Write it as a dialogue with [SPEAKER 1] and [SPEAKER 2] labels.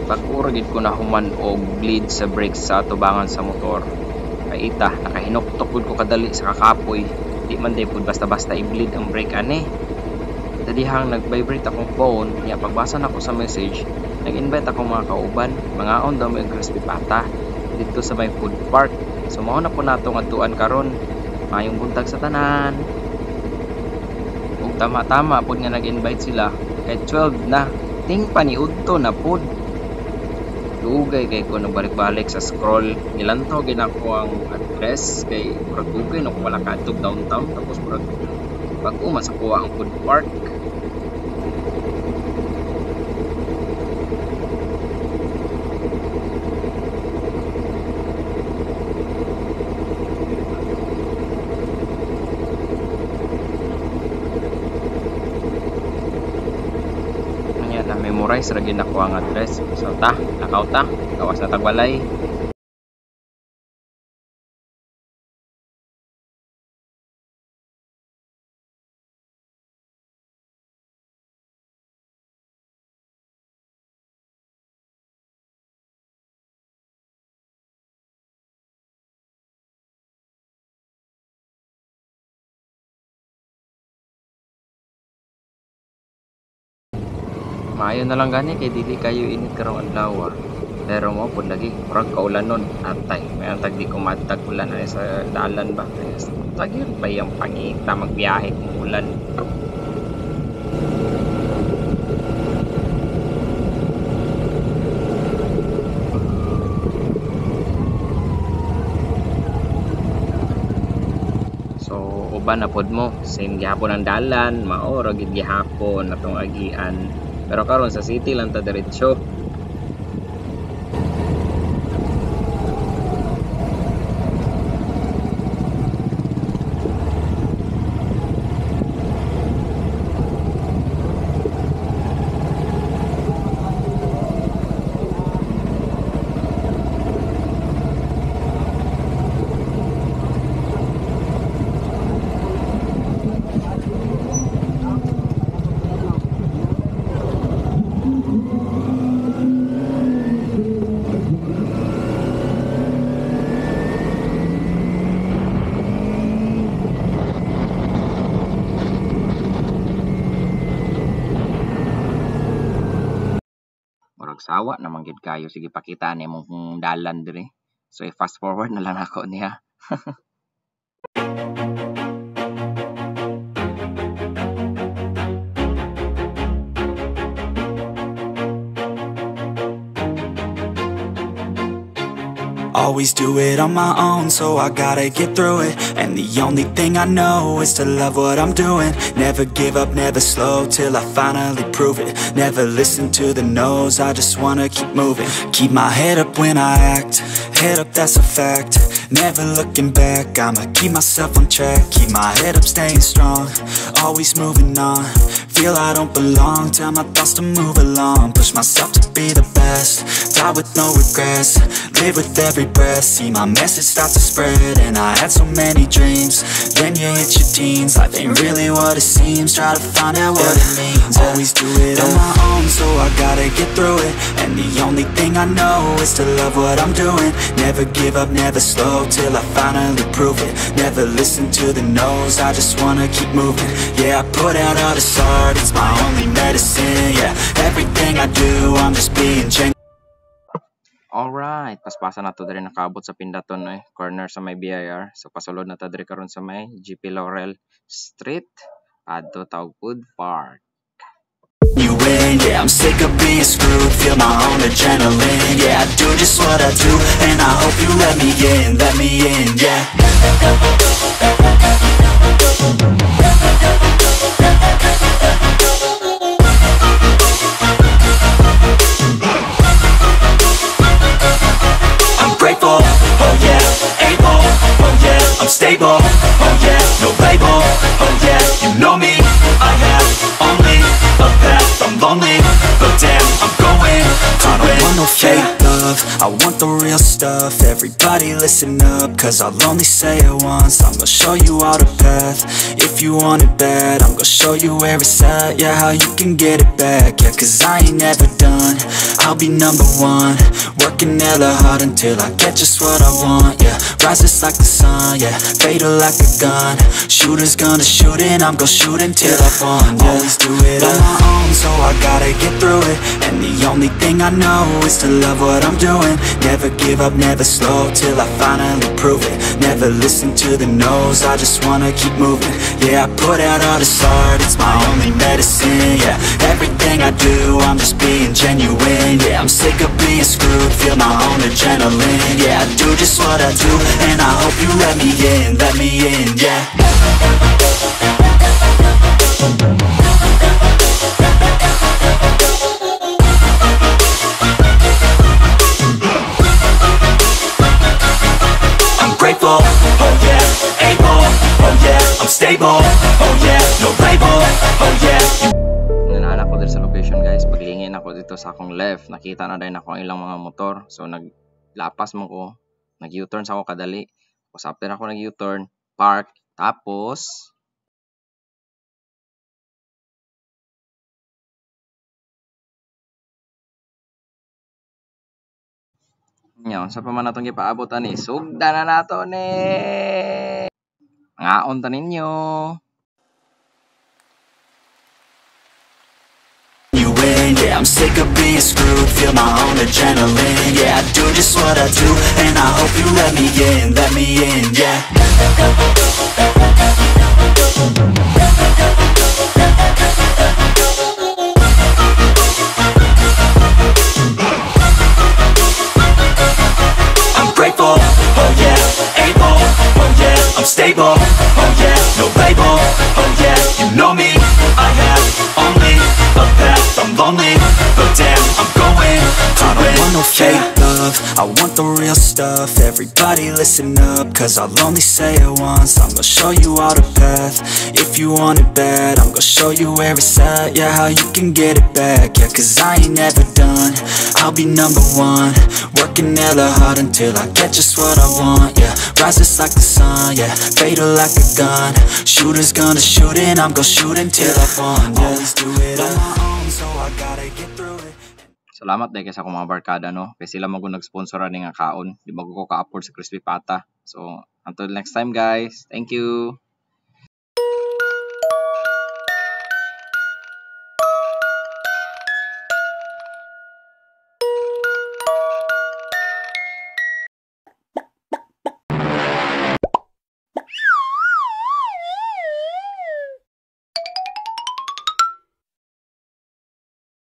[SPEAKER 1] Pag-ura gid ko na human og bleed sa brakes sa tubangan sa motor. Kay ita, nakahinuktok gud ko kadali sa kakapoy. Di man day pud basta-basta i-bleed ang brake ani. Dadihang nag-vibrate akong phone, niya pagbasa na ko sa message, nag-invite akong mga kauban, mga on daw may crispy pata dito sa may food park. So mao na po nato ngadtuan karon. Mayong buntag sa tanan. Ug tama-tama pud nga nag-invite sila kay 12 na. Ting paniudto na pud. Dugay kay ko nabalik-balik sa scroll. Nilantaw ginako ang address kay murag dugay no wala ka adtog downtown tapos murag bago masakuha ang food park. Anya na memorize ra gid nako ang address. So nakaw ta, gawas na tagwalay. Maayo na lang gani kay dili kayo init karong adlaw. Pero mo pud lagi murag kaulanon atay. May antag di ko matag ulan ani sa dalan ba. Tagir ba yung pangita magbiyahe kung ulan. So uban na pod mo same gihapon ang dalan, mao ra gid gihapon atong agian. Pero karon sa city lang ta diretso. Sawa naman gid kayo, sige pakita ni mong dalan dire. So i-fast forward na lang ako niya.
[SPEAKER 2] Always do it on my own, so I gotta get through it. And the only thing I know is to love what I'm doing. Never give up, never slow, till I finally prove it. Never listen to the no's, I just wanna keep moving. Keep my head up when I act, head up, that's a fact. Never looking back, I'ma keep myself on track. Keep my head up, staying strong, always moving on. Feel I don't belong, tell my thoughts to move along. Push myself to be the best, die with no regrets. Live with every breath, see my message start to spread. And I had so many dreams, then you hit your teens. Life ain't really what it seems, try to find out what it means. Always do it on my own, so I gotta get through it. And the only thing I know is to love what I'm doing. Never give up, never slow, till I finally prove it. Never listen to the no's, I just wanna keep moving. Yeah, I put out all this art, it's my only medicine. Yeah, everything I do, I'm just being genuine.
[SPEAKER 1] Alright, paspasan na to diri nakaabot sa pindaton corner sa may BIR. So pasulod na ta diri karon sa may GP Laurel Street adto tawag Food Park.
[SPEAKER 2] You win, yeah, I'm sick of being screwed. Feel my own adrenaline, yeah, I do just what I do. And I hope you let me in, yeah. Grateful, oh yeah, able, oh yeah, I'm stable, oh yeah, no label, oh yeah, you know me, I have only a path, I'm lonely, but damn, I'm going to win. I don't want no fake love, I want the real stuff, everybody listen up, cause I'll only say it once. I'm gonna show you all the path, if you want it bad. I'm gonna show you where it's at, yeah, how you can get it back. Yeah, cause I ain't never done, I'll be number one. Working hella hard until I get just what I want, yeah. Rises like the sun, yeah, fatal like a gun. Shooters gonna shoot and I'm gonna shoot until I won, yeah. Always do it on my own, so I gotta get through it. And the only thing I know is to love what I'm doing. Never give up, never slow, till I finally prove it. Never listen to the no's, I just wanna keep moving. Yeah, I put out all this art, it's my only medicine, yeah. Everything I do, I'm just being genuine, yeah. I'm sick of being screwed, feel my own adrenaline, yeah. I do just what I do, and I hope you let me in, yeah. Grateful, oh yeah, able, oh yeah, I'm stable, oh yeah, no label, oh yeah.
[SPEAKER 1] Nanaan ako dito sa location guys, paglingin ako dito sa akong left, nakita na din ako ang ilang mga motor. So naglapas mo ko, nag-U-turn sa ako kadali. Tapos after ako nag-U-turn, park, tapos nyo, sa paman natong gipaabot ani, sugda na nato ni. Ngaon ta ninyo.
[SPEAKER 2] Yeah, I'm sick of being screwed, feel my own adrenaline. Yeah, I do just what I do, and I hope you let me in, yeah. I'm grateful, oh yeah, able, oh yeah, I'm stable, oh yeah, no label, oh yeah, you know me, I have only a path, I'm lonely, but damn, I'm going to I don't want no fake love, I want the real stuff. Everybody listen up, cause I'll only say it once. I'm gonna show you all the path, if you want it bad. I'm gonna show you where it's at, yeah, how you can get it back. Yeah, cause I ain't never done, I'll be number one. Working hella hard until I get just what I want, yeah. Rises like the sun, yeah, fatal like a gun. Shooters gonna shoot and I'm gonna shoot until I won, yeah. Always do it on my own, so I gotta get through it.
[SPEAKER 1] Salamat dahil sa akong mga barkada no, kasi sila mag nag-sponsor ni nga kaon, di ba ko ka-afford sa crispy pata. So until next time guys, thank you.